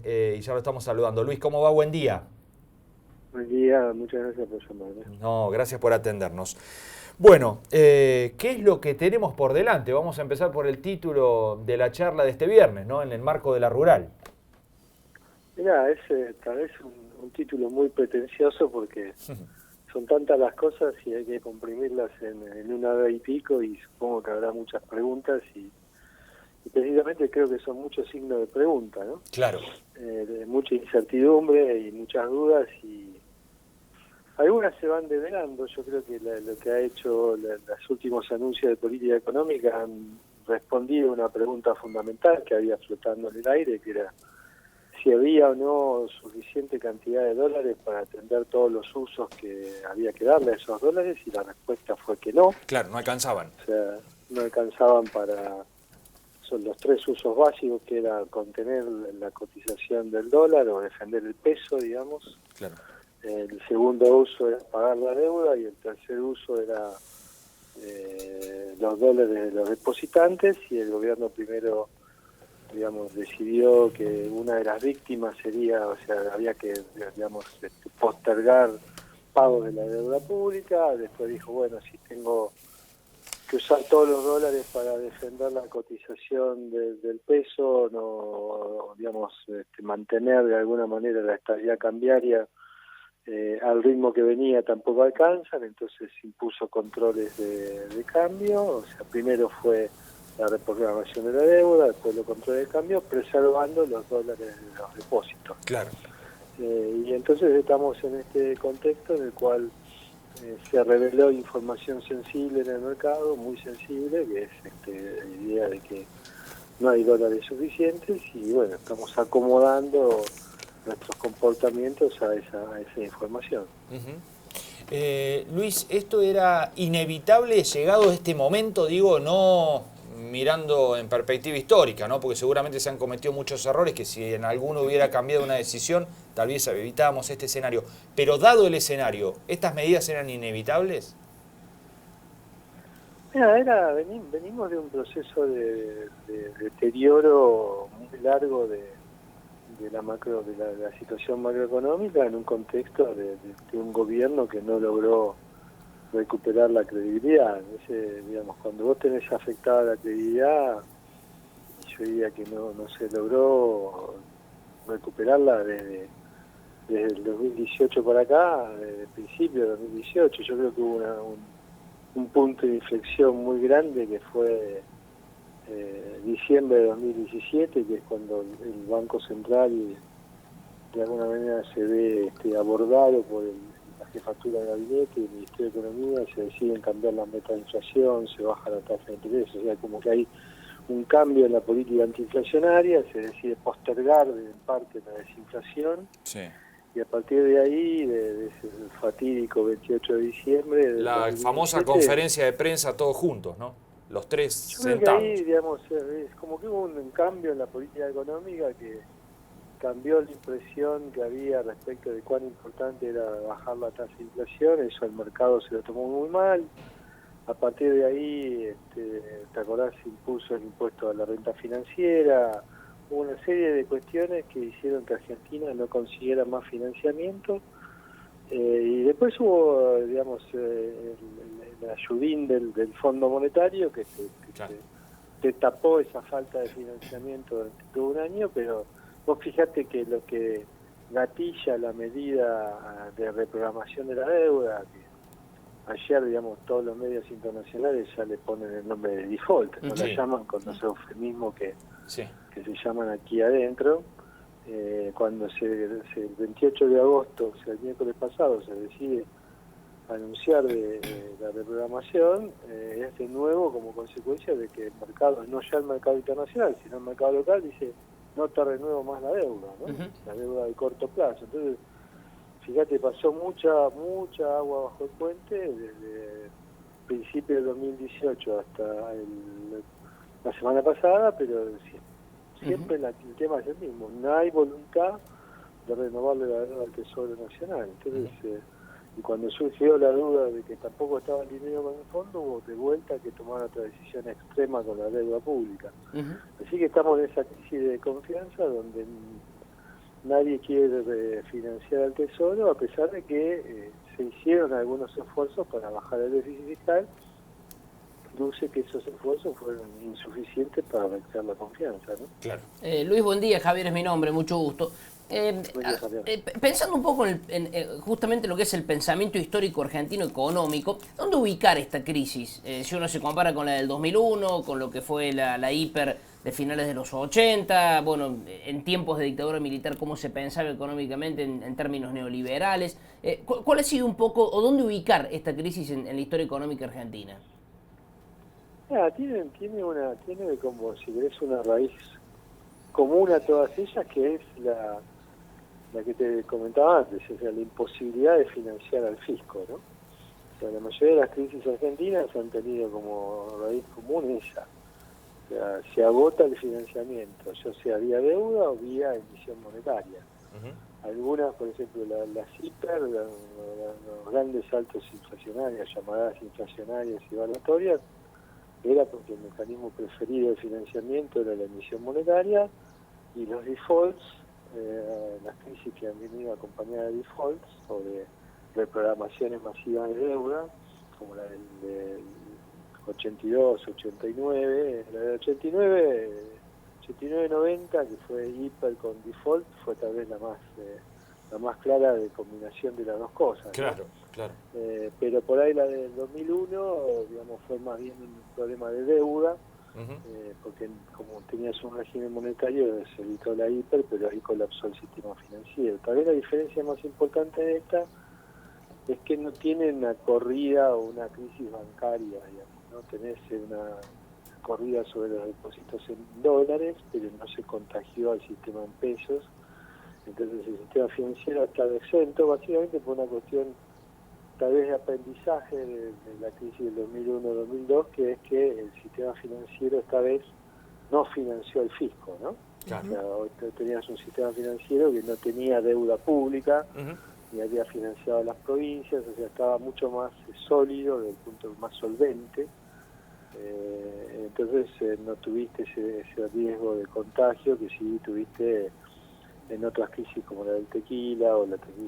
Y ya lo estamos saludando. Luis, ¿cómo va? Buen día. Buen día, muchas gracias por llamarme. No, gracias por atendernos. Bueno, ¿qué es lo que tenemos por delante? Vamos a empezar por el título de la charla de este viernes, ¿no? En el marco de la rural. Mirá, es tal vez un título muy pretencioso porque son tantas las cosas y hay que comprimirlas en una hora y pico, y supongo que habrá muchas preguntas y precisamente creo que son muchos signos de pregunta, ¿no? Claro. De mucha incertidumbre y muchas dudas, y algunas se van develando. Yo creo que lo que ha hecho los últimos anuncios de política económica han respondido a una pregunta fundamental que había flotando en el aire, que era si había o no suficiente cantidad de dólares para atender todos los usos que había que darle a esos dólares, y la respuesta fue que no. Claro, no alcanzaban. O sea, no alcanzaban para son los tres usos básicos, que era contener la cotización del dólar o defender el peso, digamos. Claro. El segundo uso era pagar la deuda, y el tercer uso era los dólares de los depositantes, y el gobierno primero, digamos, decidió que una de las víctimas sería, o sea, había que, digamos, postergar pagos de la deuda pública. Después dijo, bueno, si tengo que usar todos los dólares para defender la cotización del peso, no, digamos, mantener de alguna manera la estabilidad cambiaria al ritmo que venía, tampoco alcanzan. Entonces impuso controles de cambio. O sea, primero fue la reprogramación de la deuda, después los controles de cambio, preservando los dólares de los depósitos. Claro. Y entonces estamos en este contexto en el cual se reveló información sensible en el mercado, muy sensible, que es la idea de que no hay dólares suficientes, y bueno, estamos acomodando nuestros comportamientos a esa información. Luis, ¿esto era inevitable llegado este momento? Digo, no mirando en perspectiva histórica, ¿no? Porque seguramente se han cometido muchos errores que si en alguno hubiera cambiado una decisión, tal vez evitábamos este escenario. Pero dado el escenario, ¿estas medidas eran inevitables? Mira, venimos de un proceso de deterioro muy largo de la situación macroeconómica, en un contexto de un gobierno que no logró recuperar la credibilidad. Digamos, cuando vos tenés afectada la credibilidad, yo diría que no se logró recuperarla desde el 2018 para acá, desde el principio de 2018. Yo creo que hubo un punto de inflexión muy grande, que fue diciembre de 2017, que es cuando el Banco Central de alguna manera se ve abordado por la jefatura de gabinete y el Ministerio de Economía. Se deciden cambiar la meta de inflación, se baja la tasa de interés. O sea, como que hay un cambio en la política antiinflacionaria, se decide postergar en parte la desinflación. Sí. Y a partir de ahí, de ese fatídico 28 de diciembre del La famosa 2017, conferencia de prensa todos juntos, ¿no? Los tres yo creo que ahí, sentados. digamos, es como que hubo un cambio en la política económica que cambió la impresión que había respecto de cuán importante era bajar la tasa de inflación. Eso el mercado se lo tomó muy mal. A partir de ahí, ¿te acordás? Se impuso el impuesto a la renta financiera. Hubo una serie de cuestiones que hicieron que Argentina no consiguiera más financiamiento. Y después hubo, digamos, el ayudín del Fondo Monetario, que Claro. te tapó esa falta de financiamiento durante todo un año. Pero vos fijate que lo que gatilla la medida de reprogramación de la deuda, que ayer, digamos, todos los medios internacionales ya le ponen el nombre de default, no la Sí. llaman con los eufemismos que Sí. se llaman aquí adentro. Cuando el 28 de agosto, o sea, el miércoles pasado, se decide anunciar de la reprogramación, es de nuevo como consecuencia de que el mercado, no ya el mercado internacional, sino el mercado local, dice: no te renuevo más la deuda, ¿no? La deuda de corto plazo. Entonces, fíjate, pasó mucha agua bajo el puente desde principio del 2018 hasta la semana pasada, pero siempre el tema es el mismo: no hay voluntad de renovarle la deuda al Tesoro Nacional. Entonces, y cuando surgió la duda de que tampoco estaba el dinero con el fondo, hubo de vuelta que tomar otra decisión extrema con la deuda pública. Así que estamos en esa crisis de confianza donde nadie quiere financiar al Tesoro, a pesar de que se hicieron algunos esfuerzos para bajar el déficit fiscal. Luce que esos esfuerzos fueron insuficientes para aumentar la confianza, ¿no? Claro. Luis, buen día. Javier es mi nombre, mucho gusto. Buen día, Javier. Pensando un poco en justamente lo que es el pensamiento histórico argentino económico, ¿dónde ubicar esta crisis? Si uno se compara con la del 2001, con lo que fue la hiper de finales de los 80, bueno, en tiempos de dictadura militar, cómo se pensaba económicamente en términos neoliberales. ¿Cuál ha sido un poco, o dónde ubicar esta crisis en la historia económica argentina? Tiene como si querés una raíz común a todas ellas, que es la que te comentaba antes, o sea, la imposibilidad de financiar al fisco, ¿no? O sea, la mayoría de las crisis argentinas han tenido como raíz común esa. O sea, se agota el financiamiento, ya sea vía deuda o vía emisión monetaria. Algunas, por ejemplo, las hiper, los grandes saltos inflacionarios, llamadas inflacionarias y evaluatorias, era porque el mecanismo preferido de financiamiento era la emisión monetaria, y los defaults, las crisis que han venido acompañadas de defaults o de reprogramaciones masivas de deuda, como la del 82, 89, la del 89-90, que fue hiper con default, fue tal vez la más clara de combinación de las dos cosas, ¿no? Claro, claro. Pero por ahí la del 2001, digamos, fue más bien un problema de deuda, porque como tenías un régimen monetario se evitó la hiper, pero ahí colapsó el sistema financiero. Tal vez la diferencia más importante de esta es que no tiene una corrida o una crisis bancaria, digamos, ¿no? Tenés una corrida sobre los depósitos en dólares, pero no se contagió al sistema en pesos. Entonces el sistema financiero está exento, básicamente por una cuestión tal vez de aprendizaje de la crisis del 2001-2002, que es que el sistema financiero esta vez no financió al fisco, ¿no? Claro. O sea, hoy tenías un sistema financiero que no tenía deuda pública, y había financiado a las provincias, o sea, estaba mucho más sólido, desde el punto más solvente. Entonces no tuviste ese riesgo de contagio que sí tuviste en otras crisis como la del tequila o la crisis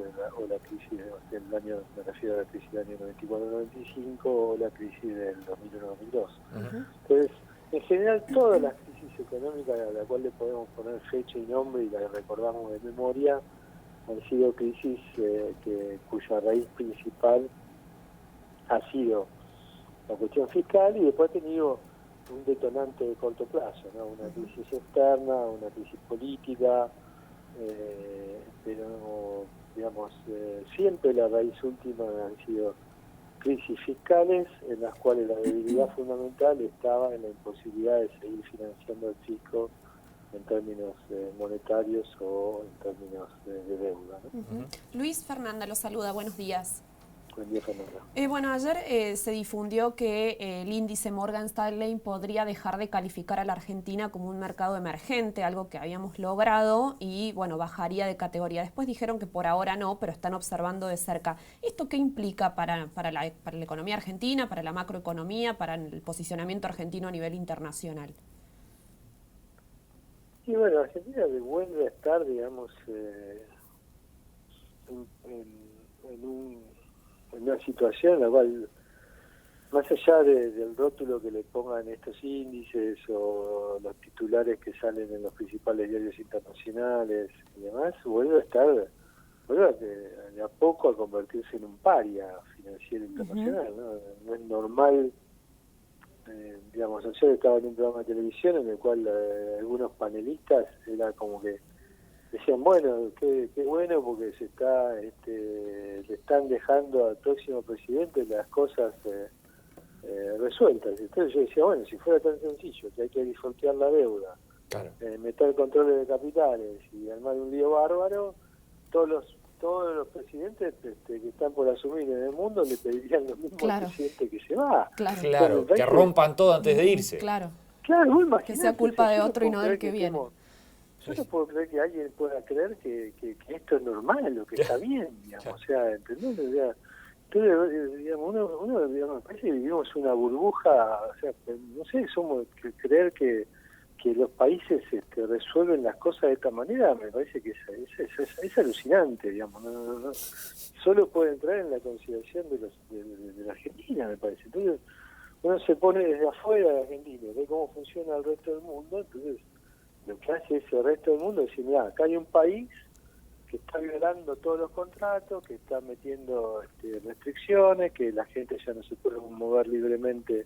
del año, me refiero a la crisis del año 94-95 o la crisis del 2001-2002. Entonces, en general todas las crisis económicas a las cuales le podemos poner fecha y nombre y las recordamos de memoria han sido crisis cuya raíz principal ha sido la cuestión fiscal, y después ha tenido un detonante de corto plazo, ¿no? Una crisis externa, una crisis política, pero digamos siempre la raíz última han sido crisis fiscales, en las cuales la debilidad fundamental estaba en la imposibilidad de seguir financiando el fisco en términos monetarios o en términos de deuda, ¿no? Luis, Fernanda lo saluda, buenos días. Buen día, Fernanda. Bueno, ayer se difundió que el índice Morgan Stanley podría dejar de calificar a la Argentina como un mercado emergente, algo que habíamos logrado, y bueno, bajaría de categoría. Después dijeron que por ahora no, pero están observando de cerca. ¿Esto qué implica para la economía argentina, para la macroeconomía, para el posicionamiento argentino a nivel internacional? Y bueno, Argentina vuelve a estar, digamos, en una situación en la cual, más allá del rótulo que le pongan estos índices o los titulares que salen en los principales diarios internacionales y demás, vuelve de a poco a convertirse en un paria financiero internacional, ¿no? No es normal. Digamos, ayer estaba en un programa de televisión en el cual algunos panelistas era como que decían, bueno, qué bueno porque le están dejando al próximo presidente las cosas resueltas. Entonces yo decía, bueno, si fuera tan sencillo que hay que defaultear la deuda, Claro. meter controles de capitales y armar un lío bárbaro, todos los presidentes que están por asumir en el mundo le pedirían lo mismo al presidente que se va. Claro, que rompan todo antes de irse. Claro, Imagínate, que sea culpa de otro y no del que viene. viene. Yo no puedo creer que alguien pueda creer que esto es normal, lo que está bien, digamos. O sea, ¿entendés? O sea, entonces, digamos, uno digamos, me parece que vivimos una burbuja, o sea, no sé, creer que que los países resuelven las cosas de esta manera, me parece que es alucinante, digamos. Solo puede entrar en la consideración de la Argentina, me parece. Entonces, uno se pone desde afuera de Argentina, ve cómo funciona el resto del mundo, entonces lo que hace ese resto del mundo es decir, mira, acá hay un país que está violando todos los contratos, que está metiendo restricciones, que la gente ya no se puede mover libremente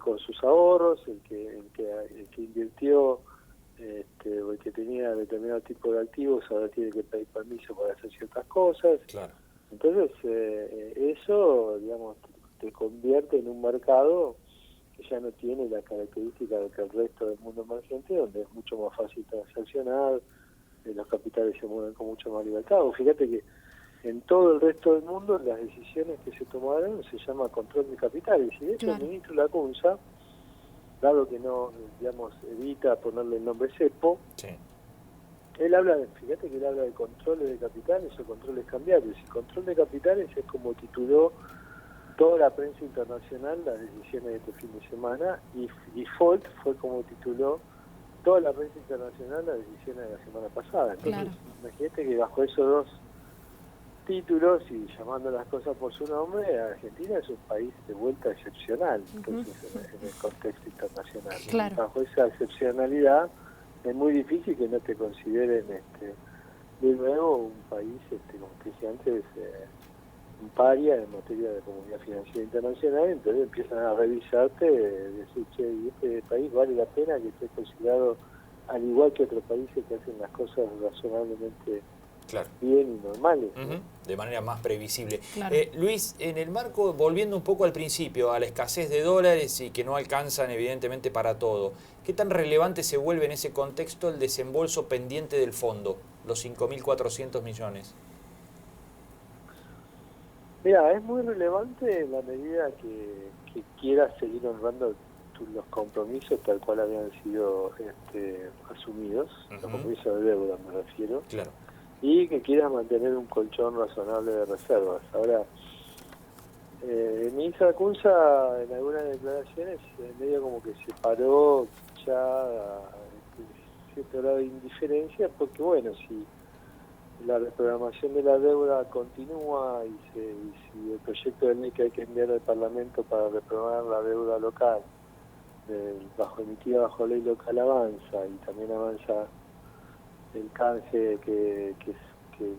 con sus ahorros, el que invirtió o el que tenía determinado tipo de activos ahora tiene que pedir permiso para hacer ciertas cosas. Claro. Entonces eso, digamos, te convierte en un mercado que ya no tiene la característica de que el resto del mundo emergente, donde es mucho más fácil transaccionar, los capitales se mueven con mucha más libertad. O fíjate que en todo el resto del mundo las decisiones que se tomaron se llama control de capitales, y de hecho el ministro Lacunza, dado que no, digamos, evita ponerle el nombre cepo, Sí. él habla fíjate que él habla de controles de capitales o controles cambiarios, y control de capitales es como tituló toda la prensa internacional las decisiones de este fin de semana, y default fue como tituló toda la prensa internacional las decisiones de la semana pasada. Entonces, imagínate que bajo esos dos títulos y llamando las cosas por su nombre, Argentina es un país de vuelta excepcional, entonces en el contexto internacional. Claro. Bajo esa excepcionalidad es muy difícil que no te consideren de nuevo un país, como te dije antes, un paria en materia de comunidad financiera internacional. Entonces empiezan a revisarte, decir, che, ¿y este país vale la pena que esté considerado al igual que otros países que hacen las cosas razonablemente bien y normales? ¿no? De manera más previsible. Claro. Luis, en el marco, volviendo un poco al principio, a la escasez de dólares y que no alcanzan evidentemente para todo, ¿qué tan relevante se vuelve en ese contexto el desembolso pendiente del fondo, los 5.400 millones? Mira, es muy relevante en la medida que quieras seguir honrando los compromisos tal cual habían sido asumidos, los compromisos de deuda me refiero, Claro. y que quieras mantener un colchón razonable de reservas. Ahora, el ministro Lacunza en algunas declaraciones medio como que se paró ya a cierto grado de indiferencia, porque bueno, si la reprogramación de la deuda continúa y si el proyecto de ley que hay que enviar al Parlamento para reprogramar la deuda local, emitida bajo ley local, avanza, y también avanza el canje que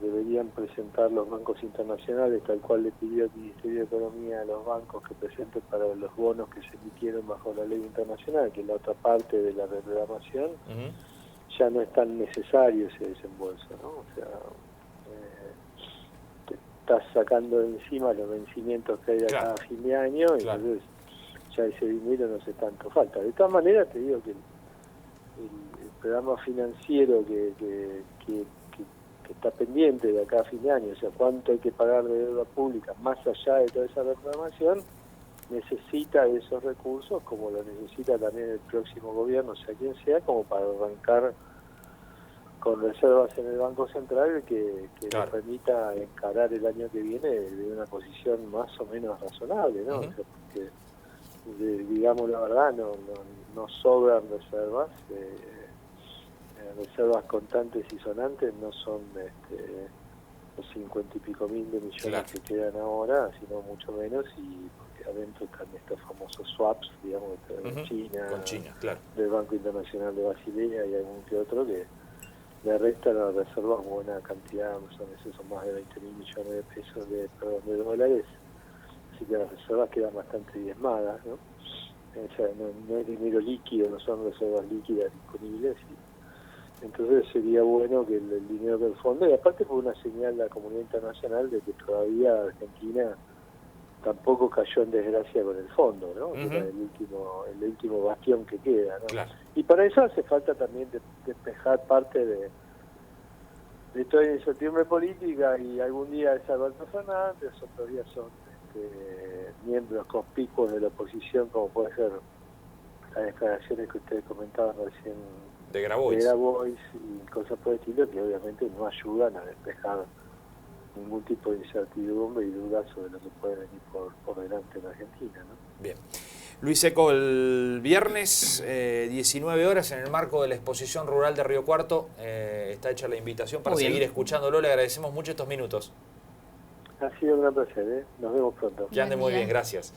deberían presentar los bancos internacionales, tal cual le pidió el Ministerio de Economía a los bancos que presenten para los bonos que se emitieron bajo la ley internacional, que es la otra parte de la reprogramación. Ya no es tan necesario ese desembolso, ¿no? O sea, te estás sacando de encima los vencimientos que hay a cada fin de año, y entonces ya ese dinero no hace tanto falta. De todas maneras, te digo que el programa financiero que está pendiente de acá a fin de año, o sea, cuánto hay que pagar de deuda pública más allá de toda esa reprogramación, necesita de esos recursos, como lo necesita también el próximo gobierno, sea quien sea, como para arrancar con reservas en el Banco Central que nos permita encarar el año que viene de una posición más o menos razonable, ¿no? O sea, porque, digamos la verdad, no sobran reservas, reservas contantes y sonantes no son los 50 y pico mil de millones que quedan ahora, sino mucho menos, y porque adentro están estos famosos swaps, digamos, de China, del Banco Internacional de Basilea y algún que otro que le restan a las reservas buena cantidad, son más de 20 mil millones de pesos de dólares, así que las reservas quedan bastante diezmadas, ¿no? O sea, no es dinero líquido, no son reservas líquidas disponibles, y entonces sería bueno que el dinero del fondo, y aparte por una señal a la comunidad internacional de que todavía Argentina tampoco cayó en desgracia con el fondo, ¿no? Era el último bastión que queda, ¿no? Y para eso hace falta también despejar parte de toda la incertidumbre política, y algún día es Alberto Fernández, otros días son miembros conspicuos de la oposición, como puede ser las declaraciones que ustedes comentaban recién de Grabois y cosas por el estilo, que obviamente no ayudan a despejar ningún tipo de incertidumbre y dudas sobre lo que puede venir por delante en Argentina, ¿no? Bien. Luis Seco, el viernes, 19 horas, en el marco de la exposición rural de Río Cuarto, está hecha la invitación para seguir escuchándolo. Le agradecemos mucho estos minutos. Ha sido un gran placer, ¿eh? Nos vemos pronto. Que ande muy Buen día. bien, gracias.